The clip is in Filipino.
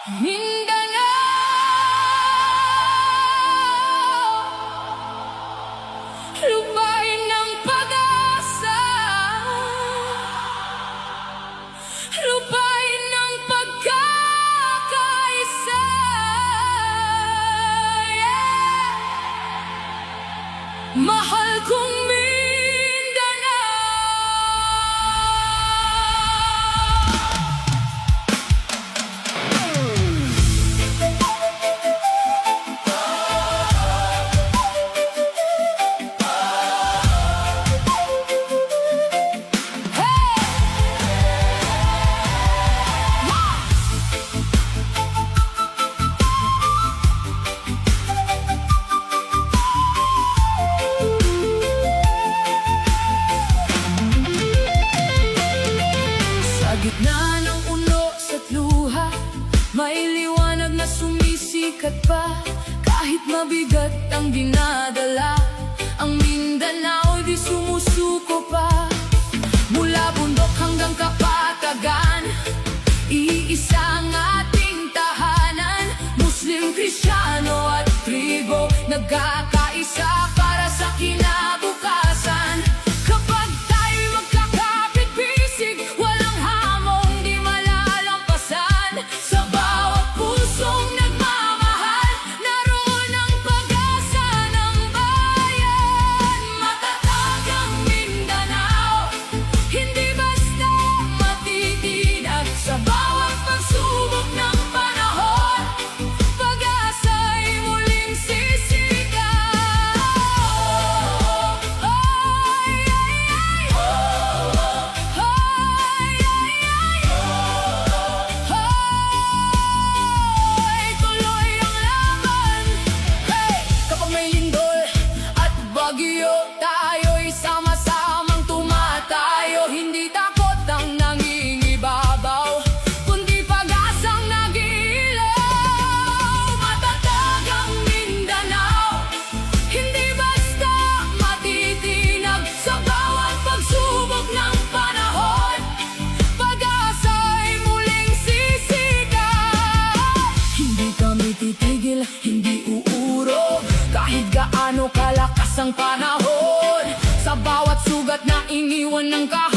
Mindanao, lupain ng pag-asa, lupain ng pagkakaisa. Mahal kong Mindanao. Sa gitna ng unos at luha, may liwanag na sumisikat pa. Kahit mabigat ang dinadala, ang Mindanao di sumusuko pa. Mula bundok hanggang kapatagan, iisa ang ating tahanan. Muslim, Kristiyano at tribo, nagkakaisa para sa kinabukasan. Kapag tayo'y magkakapit-bisig, walang hamong di malalampasan. Sa bawat pusong nagmamahal, naroon ang pag-asa ng bayan. Matatag ang Mindanao, hindi basta matitinag. Sa bawat pagsubok ng panahon, pag-asa'y muling sisigaw. Tuloy ang laban. Kapag may lindol at bagyo, tayo'y sama-samang tumatayo. Hindi takot ang nangingibabaw, kundi pag-asang nag-iilaw. Matatag ang Mindanao, hindi basta matitinag. Sa bawat pagsubok ng panahon, pag-asa'y muling sisigaw. Hindi kami titigil, hindi uurog, kahit gaano kalakas ang panahon. Sa bawat sugat na iniwan ng kahapon,